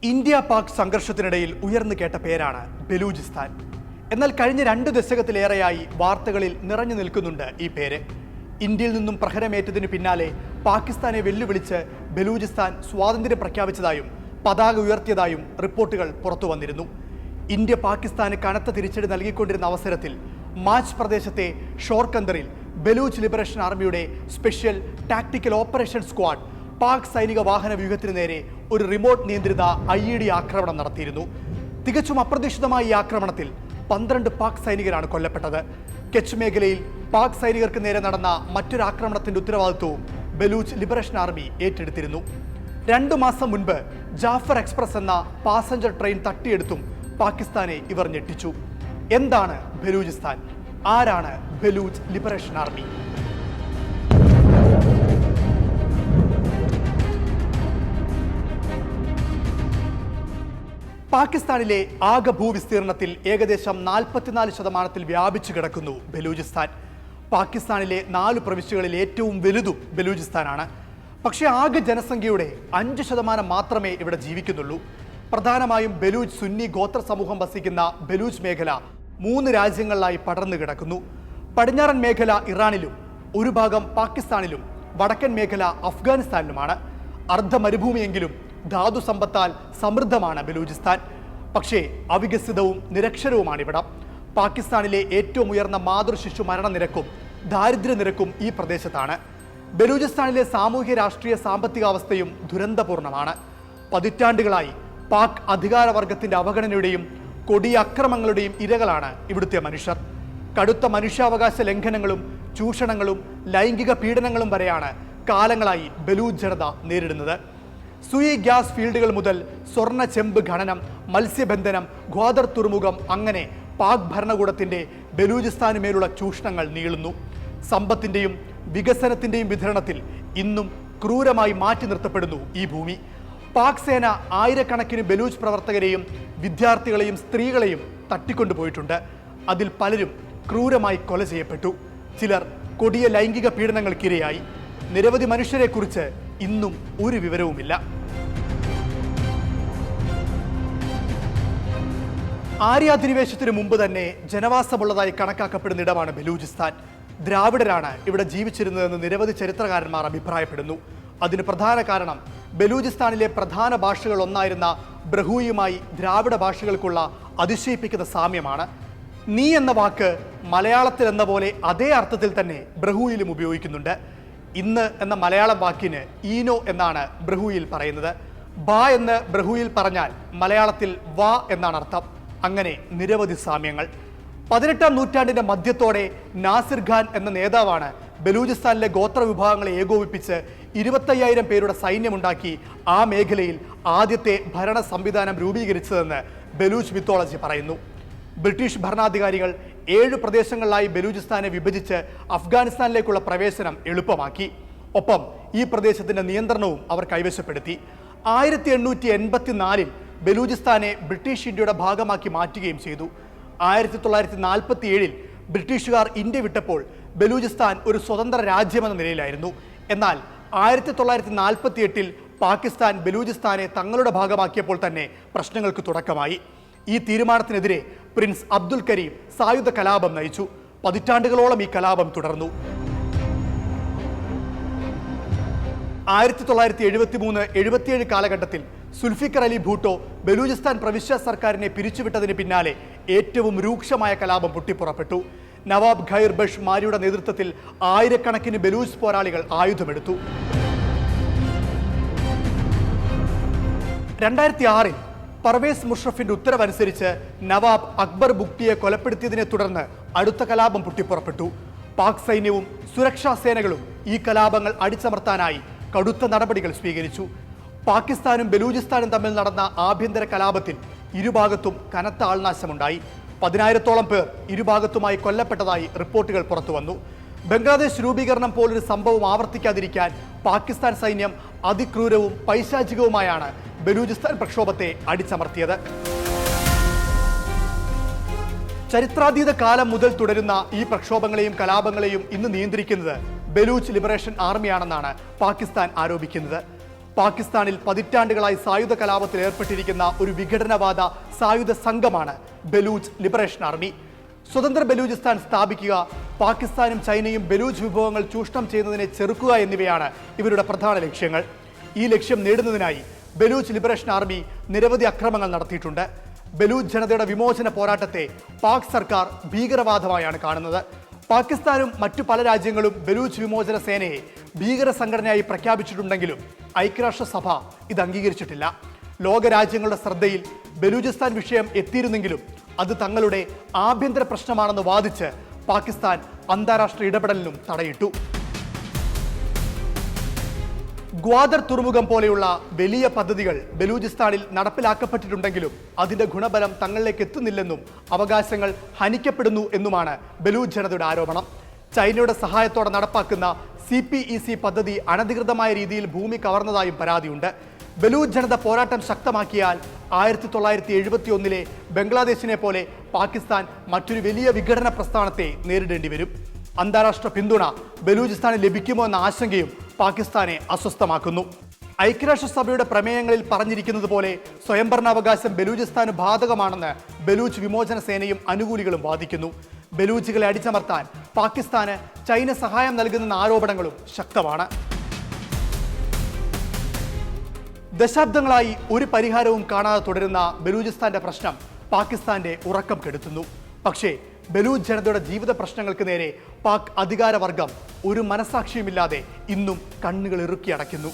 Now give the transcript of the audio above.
India Pak സംഘർഷത്തിനിടയിൽ ഉയർന്നു കേട്ട പേരാണ് ബലൂചിസ്ഥാൻ. എന്നാൽ കഴിഞ്ഞ 2 ദശകത്തിലേറെയായി വാർത്തകളിൽ നിറഞ്ഞു നിൽക്കുന്നുണ്ട് ഈ പേര്. ഇന്ത്യയിൽ നിന്നും പ്രഹരമേറ്റതിനു പിന്നാലെ പാകിസ്ഥാനെ വെല്ലുവിളിച്ച് ബലൂചിസ്ഥാൻ സ്വാതന്ത്ര്യം പ്രഖ്യാപിച്ചതായും പതാക ഉയർത്തിയതായും റിപ്പോർട്ടുകൾ പുറത്തു വന്നിരുന്നു. ഇന്ത്യ പാകിസ്ഥാന് കനത്ത തിരിച്ചടി നൽകിക്കൊണ്ടിരുന്ന അവസരത്തിൽ മാച്ച് പ്രദേശത്തെ ഷോർകന്ദറിൽ ബലൂച്ച് ലിബറേഷൻ ആർമിയുടെ special tactical operation squad Pak സൈനിക വാഹന വ്യൂഹത്തിന് നേരെ ഒരു റിമോട്ട് നിയന്ത്രിത IED ആക്രമണം നടത്തിയിരുന്നു. തികച്ചും അപ്രതീക്ഷിതമായ ഈ ആക്രമണത്തിൽ 12 പാക് സൈനികരാണ് കൊല്ലപ്പെട്ടത്. കെച്ച് മേഖലയിൽ പാക് സൈനികർക്ക് നേരെ നടന്ന മറ്റൊരു ആക്രമണത്തിന്റെ ഉത്തരവാദിത്വവും ബലൂച്ച് ലിബറേഷൻ ആർമി ഏറ്റെടുത്തിരുന്നു. 2 മാസം മുൻപ് ജാഫർ എക്സ്പ്രസ് എന്ന പാസഞ്ചർ ട്രെയിൻ തട്ടിയെടുത്തും പാകിസ്ഥാനെ ഇവർ ഞെട്ടിച്ചു. എന്താണ് ബലൂചിസ്ഥാൻ? ആരാണ് ബലൂച്ച് ലിബറേഷൻ ആർമി? പാകിസ്ഥാനിലെ ആകെ ഭൂവിസ്തീർണത്തിൽ ഏകദേശം 44% വ്യാപിച്ചു കിടക്കുന്നു ബലൂചിസ്ഥാൻ. പാകിസ്ഥാനിലെ 4 പ്രവിശ്യകളിൽ ഏറ്റവും വലുതും ബലൂചിസ്ഥാനാണ്. പക്ഷേ ആകെ ജനസംഖ്യയുടെ 5% മാത്രമേ ഇവിടെ ജീവിക്കുന്നുള്ളൂ. പ്രധാനമായും ബലൂച്ച് സുന്നി ഗോത്ര സമൂഹം വസിക്കുന്ന ബലൂച്ച് മേഖല 3 രാജ്യങ്ങളിലായി പടർന്നു കിടക്കുന്നു. പടിഞ്ഞാറൻ മേഖല ഇറാനിലും ഒരു ഭാഗം പാകിസ്ഥാനിലും വടക്കൻ മേഖല അഫ്ഗാനിസ്ഥാനിലുമാണ്. അർദ്ധ മരുഭൂമിയെങ്കിലും ധാതു സമ്പത്താൽ സമൃദ്ധമാണ് ബലൂചിസ്ഥാൻ. പക്ഷേ അവികസിതവും നിരക്ഷരവുമാണ് ഇവിടം. പാകിസ്ഥാനിലെ ഏറ്റവും ഉയർന്ന മാതൃശിശു മരണനിരക്കും ദാരിദ്ര്യ നിരക്കും ഈ പ്രദേശത്താണ്. ബലൂചിസ്ഥാനിലെ സാമൂഹ്യ രാഷ്ട്രീയ സാമ്പത്തികാവസ്ഥയും ദുരന്തപൂർണമാണ്. പതിറ്റാണ്ടുകളായി പാക് അധികാരവർഗത്തിന്റെ അവഗണനയുടെയും കൊടിയ അക്രമങ്ങളുടെയും ഇരകളാണ് ഇവിടുത്തെ മനുഷ്യർ. കടുത്ത മനുഷ്യാവകാശ ലംഘനങ്ങളും ചൂഷണങ്ങളും ലൈംഗിക പീഡനങ്ങളും വരെയാണ് കാലങ്ങളായി ബലൂച്ച് ജനത നേരിടുന്നത്. സുയി ഗ്യാസ് ഫീൽഡുകൾ മുതൽ സ്വർണ്ണ ചെമ്പ് ഖനനം, മത്സ്യബന്ധനം, ഗ്വാദർ തുറമുഖം, അങ്ങനെ പാക് ഭരണകൂടത്തിന്റെ ബലൂചിസ്ഥാന് മേലുള്ള ചൂഷണങ്ങൾ നീളുന്നു. സമ്പത്തിന്റെയും വികസനത്തിന്റെയും വിതരണത്തിൽ ഇന്നും ക്രൂരമായി മാറ്റി നിർത്തപ്പെടുന്നു ഈ ഭൂമി. പാക് സേന ആയിരക്കണക്കിന് ബലൂച്ച് പ്രവർത്തകരെയും വിദ്യാർത്ഥികളെയും സ്ത്രീകളെയും തട്ടിക്കൊണ്ടുപോയിട്ടുണ്ട്. അതിൽ പലരും ക്രൂരമായി കൊല ചെയ്യപ്പെട്ടു. ചിലർ കൊടിയ ലൈംഗിക പീഡനങ്ങൾക്കിരയായി. നിരവധി മനുഷ്യരെക്കുറിച്ച് ഇന്നും ഒരു വിവരവുമില്ല. ആര്യാധിനിവേശത്തിന് മുമ്പ് തന്നെ ജനവാസമുള്ളതായി കണക്കാക്കപ്പെടുന്ന ഇടമാണ് ബലൂചിസ്ഥാൻ. ദ്രാവിഡരാണ് ഇവിടെ ജീവിച്ചിരുന്നതെന്ന് നിരവധി ചരിത്രകാരന്മാർ അഭിപ്രായപ്പെടുന്നു. അതിന് പ്രധാന കാരണം ബലൂചിസ്ഥാനിലെ പ്രധാന ഭാഷകൾ ഒന്നായിരുന്ന ബ്രഹൂയുമായി ദ്രാവിഡ ഭാഷകൾക്കുള്ള അതിശയിപ്പിക്കുന്ന സാമ്യമാണ്. നീ എന്ന വാക്ക് മലയാളത്തിൽ എന്ന പോലെ അതേ അർത്ഥത്തിൽ തന്നെ ബ്രഹൂയിലും ഉപയോഗിക്കുന്നുണ്ട്. ഇന്ന് എന്ന മലയാളം വാക്കിന് ഈനോ എന്നാണ് ബ്രഹൂയിൽ പറയുന്നത്. ബ എന്ന് ബ്രഹൂയിൽ പറഞ്ഞാൽ മലയാളത്തിൽ വാ എന്നാണ് അർത്ഥം. അങ്ങനെ നിരവധി സാമ്യങ്ങൾ. 18-ാം നൂറ്റാണ്ടിന്റെ മധ്യത്തോടെ നാസിർ ഖാൻ എന്ന നേതാവാണ് ബലൂചിസ്ഥാനിലെ ഗോത്ര വിഭാഗങ്ങളെ ഏകോപിപ്പിച്ച് 25,000 പേരുടെ സൈന്യമുണ്ടാക്കി ആ മേഖലയിൽ ആദ്യത്തെ ഭരണ സംവിധാനം രൂപീകരിച്ചതെന്ന് ബലൂച്ച് മിത്തോളജി പറയുന്നു. ബ്രിട്ടീഷ് ഭരണാധികാരികൾ 7 പ്രദേശങ്ങളിലായി ബലൂചിസ്ഥാനെ വിഭജിച്ച് അഫ്ഗാനിസ്ഥാനിലേക്കുള്ള പ്രവേശനം എളുപ്പമാക്കി. ഒപ്പം ഈ പ്രദേശത്തിന്റെ നിയന്ത്രണവും അവർ കൈവശപ്പെടുത്തി. 1884-ൽ ബലൂചിസ്ഥാനെ ബ്രിട്ടീഷ് ഇന്ത്യയുടെ ഭാഗമാക്കി മാറ്റുകയും ചെയ്തു. 1947-ൽ ബ്രിട്ടീഷുകാർ ഇന്ത്യ വിട്ടപ്പോൾ ബലൂചിസ്ഥാൻ ഒരു സ്വതന്ത്ര രാജ്യമെന്ന നിലയിലായിരുന്നു. എന്നാൽ 1948-ൽ പാകിസ്ഥാൻ ബലൂചിസ്ഥാനെ തങ്ങളുടെ ഭാഗമാക്കിയപ്പോൾ തന്നെ പ്രശ്നങ്ങൾക്ക് തുടക്കമായി. ഈ തീരുമാനത്തിനെതിരെ പ്രിൻസ് അബ്ദുൽ കരീം സായുധ കലാപം നയിച്ചു. പതിറ്റാണ്ടുകളോളം ഈ കലാപം തുടർന്നു. 1973-77 കാലഘട്ടത്തിൽ സുൽഫിക്കർ അലി ഭൂട്ടോ ബലൂചിസ്ഥാൻ പ്രവിശ്യ സർക്കാരിനെ പിരിച്ചുവിട്ടതിന് പിന്നാലെ ഏറ്റവും രൂക്ഷമായ കലാപം പൊട്ടിപ്പുറപ്പെട്ടു. നവാബ് ഖൈർ ബഷ് മാരിയുടെ നേതൃത്വത്തിൽ ആയിരക്കണക്കിന് ബലൂച്ച് പോരാളികൾ ആയുധമെടുത്തു. 2006-ൽ പർവേസ് മുഷറഫിന്റെ ഉത്തരവനുസരിച്ച് നവാബ് അക്ബർ ബുക്തിയെ കൊലപ്പെടുത്തിയതിനെ തുടർന്ന് അടുത്ത കലാപം പൊട്ടിപ്പുറപ്പെട്ടു. പാക് സൈന്യവും സുരക്ഷാ സേനകളും ഈ കലാപങ്ങൾ അടിച്ചമർത്താനായി കടുത്ത നടപടികൾ സ്വീകരിച്ചു. പാകിസ്ഥാനും ബലൂചിസ്ഥാനും തമ്മിൽ നടന്ന ആഭ്യന്തര കലാപത്തിൽ ഇരുഭാഗത്തും കനത്ത ആൾനാശമുണ്ടായി. 10,000-ഓളം പേർ ഇരുഭാഗത്തുമായി കൊല്ലപ്പെട്ടതായി റിപ്പോർട്ടുകൾ പുറത്തുവന്നു. ബംഗ്ലാദേശ് രൂപീകരണം പോലൊരു സംഭവം ആവർത്തിക്കാതിരിക്കാൻ പാകിസ്ഥാൻ സൈന്യം അതിക്രൂരവും പൈശാചികവുമായാണ് ബലൂചിസ്ഥാൻ പ്രക്ഷോഭത്തെ അടിച്ചമർത്തിയത്. ചരിത്രാതീത കാലം മുതൽ തുടരുന്ന ഈ പ്രക്ഷോഭങ്ങളെയും കലാപങ്ങളെയും ഇന്ന് നിയന്ത്രിക്കുന്നത് ബലൂച്ച് ലിബറേഷൻ ആർമിയാണെന്നാണ് പാകിസ്ഥാൻ ആരോപിക്കുന്നത്. പാകിസ്ഥാനിൽ പതിറ്റാണ്ടുകളായി സായുധ കലാപത്തിൽ ഏർപ്പെട്ടിരിക്കുന്ന ഒരു വിഘടനവാദ സായുധ സംഘമാണ് ബലൂച്ച് ലിബറേഷൻ ആർമി. സ്വതന്ത്ര ബലൂചിസ്ഥാൻ സ്ഥാപിക്കുക, പാകിസ്ഥാനും ചൈനയും ബലൂച്ച് വിഭവങ്ങൾ ചൂഷണം ചെയ്യുന്നതിനെ ചെറുക്കുക എന്നിവയാണ് ഇവരുടെ പ്രധാന ലക്ഷ്യങ്ങൾ. ഈ ലക്ഷ്യം നേടുന്നതിനായി ബലൂച്ച് ലിബറേഷൻ ആർമി നിരവധി അക്രമങ്ങൾ നടത്തിയിട്ടുണ്ട്. ബലൂച്ച് ജനതയുടെ വിമോചന പോരാട്ടത്തെ പാക് സർക്കാർ ഭീകരവാദമായാണ് കാണുന്നത്. പാകിസ്ഥാനും മറ്റു പല രാജ്യങ്ങളും ബലൂച്ച് വിമോചന സേനയെ ഭീകര സംഘടനയായി പ്രഖ്യാപിച്ചിട്ടുണ്ടെങ്കിലും ഐക്യരാഷ്ട്രസഭ ഇത് അംഗീകരിച്ചിട്ടില്ല. ലോകരാജ്യങ്ങളുടെ ശ്രദ്ധയിൽ ബലൂചിസ്ഥാൻ വിഷയം എത്തിയിരുന്നെങ്കിലും അത് തങ്ങളുടെ ആഭ്യന്തര പ്രശ്നമാണെന്ന് വാദിച്ച് പാകിസ്ഥാൻ അന്താരാഷ്ട്ര ഇടപെടലിനും തടയിട്ടു. ഗ്വാദർ തുറമുഖം പോലെയുള്ള വലിയ പദ്ധതികൾ ബലൂചിസ്ഥാനിൽ നടപ്പിലാക്കപ്പെട്ടിട്ടുണ്ടെങ്കിലും അതിന്റെ ഗുണഫലം തങ്ങളിലേക്ക് എത്തുന്നില്ലെന്നും അവകാശങ്ങൾ ഹനിക്കപ്പെടുന്നു എന്നുമാണ് ബലൂച്ച് ജനതയുടെ ആരോപണം. ചൈനയുടെ സഹായത്തോടെ നടപ്പാക്കുന്ന CPEC പദ്ധതി അനധികൃതമായ രീതിയിൽ ഭൂമി കവർന്നതായും പരാതിയുണ്ട്. ബലൂച്ച് ജനത പോരാട്ടം ശക്തമാക്കിയാൽ 1971 ബംഗ്ലാദേശിനെ പോലെ പാകിസ്ഥാൻ മറ്റൊരു വലിയ വിഘടന പ്രസ്ഥാനത്തെ നേരിടേണ്ടി വരും. അന്താരാഷ്ട്ര പിന്തുണ ബലൂചിസ്ഥാന് ലഭിക്കുമോ എന്ന ആശങ്കയും പാകിസ്ഥാനെ അസ്വസ്ഥമാക്കുന്നു. ഐക്യരാഷ്ട്രസഭയുടെ പ്രമേയങ്ങളിൽ പറഞ്ഞിരിക്കുന്നത് പോലെ സ്വയംഭരണാവകാശം ബലൂചിസ്ഥാന് ബാധകമാണെന്ന് ബലൂച്ച് വിമോചന സേനയും അനുകൂലികളും വാദിക്കുന്നു. ബലൂച്ചുകളെ അടിച്ചമർത്താൻ പാകിസ്ഥാന് ചൈന സഹായം നൽകുന്ന ആരോപണങ്ങളും ശക്തമാണ്. ദശാബ്ദങ്ങളായി ഒരു പരിഹാരവും കാണാതെ തുടരുന്ന ബലൂചിസ്ഥാന്റെ പ്രശ്നം പാകിസ്ഥാന്റെ ഉറക്കം കെടുത്തുന്നു. പക്ഷേ ബലൂച്ച് ജനതയുടെ ജീവിത പ്രശ്നങ്ങൾക്ക് നേരെ പാക് അധികാരവർഗം ഒരു മനസാക്ഷിയുമില്ലാതെ ഇന്നും കണ്ണുകൾ ഇറുക്കി അടയ്ക്കുന്നു.